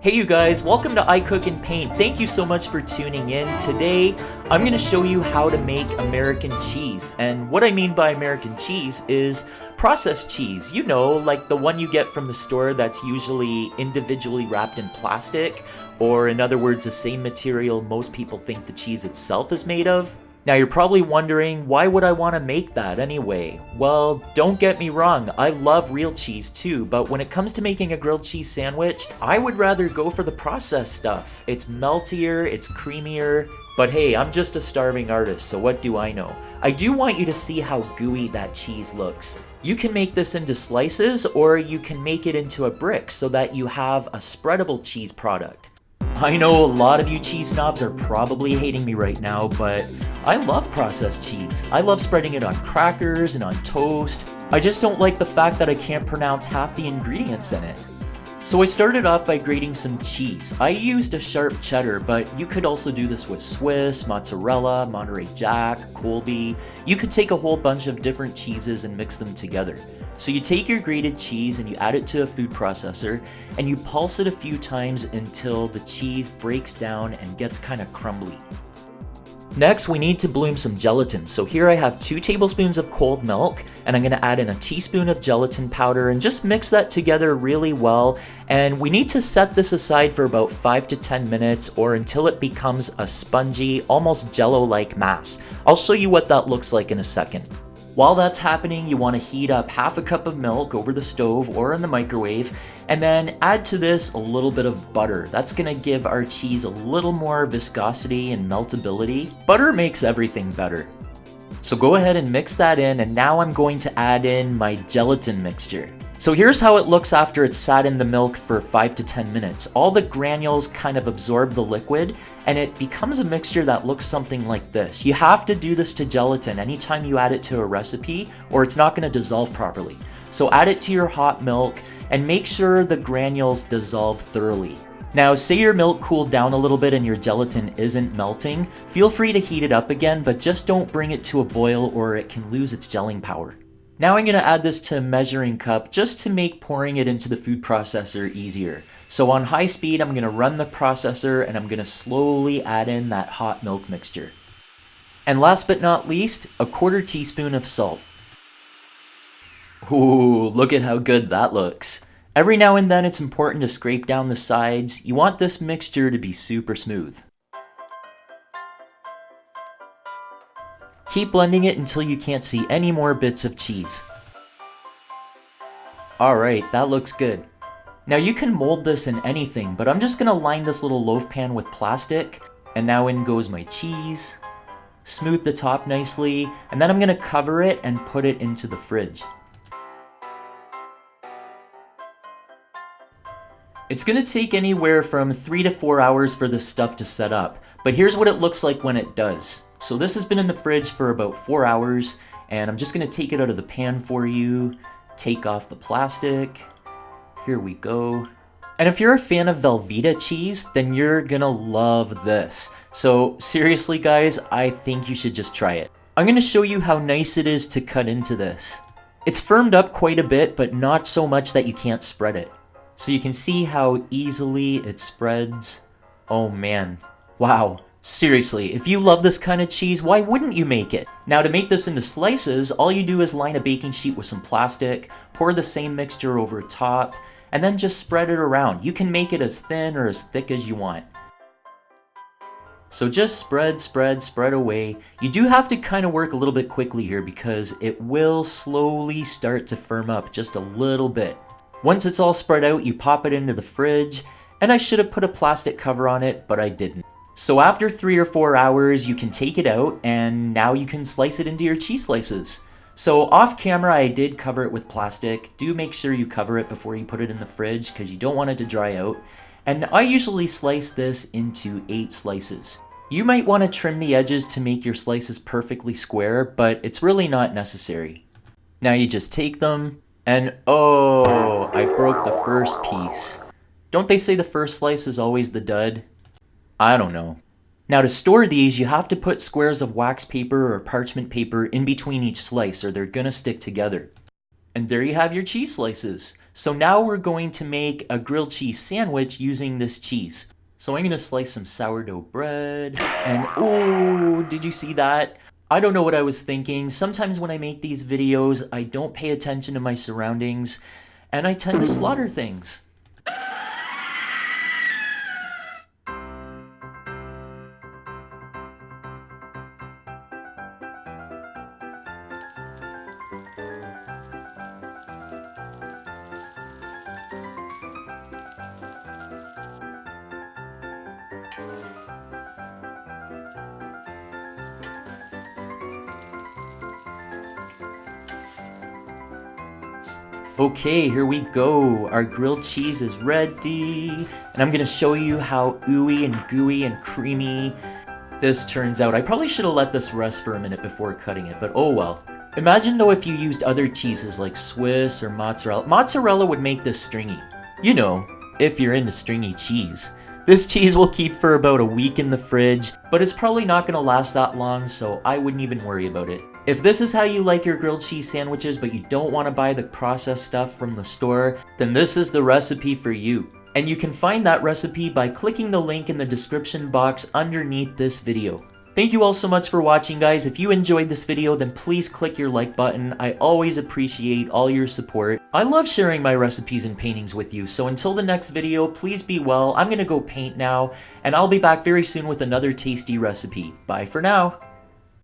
Hey you guys, welcome to I Cook and Paint. Thank you so much for tuning in. Today, I'm going to show you how to make American cheese. And what I mean by American cheese is processed cheese. You know, like the one you get from the store that's usually individually wrapped in plastic, or in other words, the same material most people think the cheese itself is made of. Now you're probably wondering, why would I want to make that anyway? Well, don't get me wrong, I love real cheese too, but when it comes to making a grilled cheese sandwich, I would rather go for the processed stuff. It's meltier, it's creamier, but hey, I'm just a starving artist, so what do I know? I do want you to see how gooey that cheese looks. You can make this into slices, or you can make it into a brick so that you have a spreadable cheese product. I know a lot of you cheese snobs are probably hating me right now, but I love processed cheese. I love spreading it on crackers and on toast. I just don't like the fact that I can't pronounce half the ingredients in it. So I started off by grating some cheese. I used a sharp cheddar, but you could also do this with Swiss, mozzarella, Monterey Jack, Colby. You could take a whole bunch of different cheeses and mix them together. So you take your grated cheese and you add it to a food processor and you pulse it a few times until the cheese breaks down and gets kind of crumbly. Next, we need to bloom some gelatin. So here I have 2 tablespoons of cold milk, and I'm going to add in a teaspoon of gelatin powder and just mix that together really well. And we need to set this aside for about 5 to 10 minutes or until it becomes a spongy, almost jello-like mass. I'll show you what that looks like in a second. While that's happening, you want to heat up half a cup of milk over the stove or in the microwave, and then add to this a little bit of butter. That's going to give our cheese a little more viscosity and meltability. Butter makes everything better. So go ahead and mix that in, and now I'm going to add in my gelatin mixture. So here's how it looks after it's sat in the milk for 5 to 10 minutes. All the granules kind of absorb the liquid and it becomes a mixture that looks something like this. You have to do this to gelatin anytime you add it to a recipe or it's not going to dissolve properly. So add it to your hot milk and make sure the granules dissolve thoroughly. Now, say your milk cooled down a little bit and your gelatin isn't melting, feel free to heat it up again, but just don't bring it to a boil or it can lose its gelling power. Now I'm going to add this to a measuring cup just to make pouring it into the food processor easier. So on high speed, I'm going to run the processor and I'm going to slowly add in that hot milk mixture. And last but not least, a 1/4 teaspoon of salt. Ooh, look at how good that looks. Every now and then it's important to scrape down the sides. You want this mixture to be super smooth. Keep blending it until you can't see any more bits of cheese. Alright, that looks good. Now you can mold this in anything, but I'm just going to line this little loaf pan with plastic. And now in goes my cheese. Smooth the top nicely, and then I'm going to cover it and put it into the fridge. It's going to take anywhere from 3 to 4 hours for this stuff to set up, but here's what it looks like when it does. So this has been in the fridge for about 4 hours, and I'm just going to take it out of the pan for you, take off the plastic. Here we go. And if you're a fan of Velveeta cheese, then you're going to love this. So seriously guys, I think you should just try it. I'm going to show you how nice it is to cut into this. It's firmed up quite a bit, but not so much that you can't spread it. So you can see how easily it spreads. Oh man, wow. Seriously, if you love this kind of cheese, why wouldn't you make it? Now to make this into slices, all you do is line a baking sheet with some plastic, pour the same mixture over top, and then just spread it around. You can make it as thin or as thick as you want. So just spread, spread, spread away. You do have to kind of work a little bit quickly here because it will slowly start to firm up just a little bit. Once it's all spread out, you pop it into the fridge, and I should have put a plastic cover on it, but I didn't. So after 3 or 4 hours, you can take it out, and now you can slice it into your cheese slices. So off camera, I did cover it with plastic. Do make sure you cover it before you put it in the fridge, because you don't want it to dry out. And I usually slice this into 8 slices. You might want to trim the edges to make your slices perfectly square, but it's really not necessary. Now you just take them, and oh, I broke the first piece. Don't they say the first slice is always the dud? I don't know. Now to store these, you have to put squares of wax paper or parchment paper in between each slice or they're gonna stick together. And there you have your cheese slices. So now we're going to make a grilled cheese sandwich using this cheese. So I'm gonna slice some sourdough bread, and oh, did you see that? I don't know what I was thinking. Sometimes when I make these videos, I don't pay attention to my surroundings, and I tend to slaughter things. Okay, here we go. Our grilled cheese is ready. And I'm gonna show you how ooey and gooey and creamy this turns out. I probably should have let this rest for a minute before cutting it, but oh well. Imagine though if you used other cheeses like Swiss or mozzarella. Mozzarella would make this stringy. You know, if you're into stringy cheese. This cheese will keep for about a week in the fridge, but it's probably not gonna last that long, so I wouldn't even worry about it. If this is how you like your grilled cheese sandwiches but you don't want to buy the processed stuff from the store, then this is the recipe for you. And you can find that recipe by clicking the link in the description box underneath this video. Thank you all so much for watching, guys. If you enjoyed this video, then please click your like button. I always appreciate all your support. I love sharing my recipes and paintings with you, so until the next video, please be well. I'm gonna go paint now, and I'll be back very soon with another tasty recipe. Bye for now.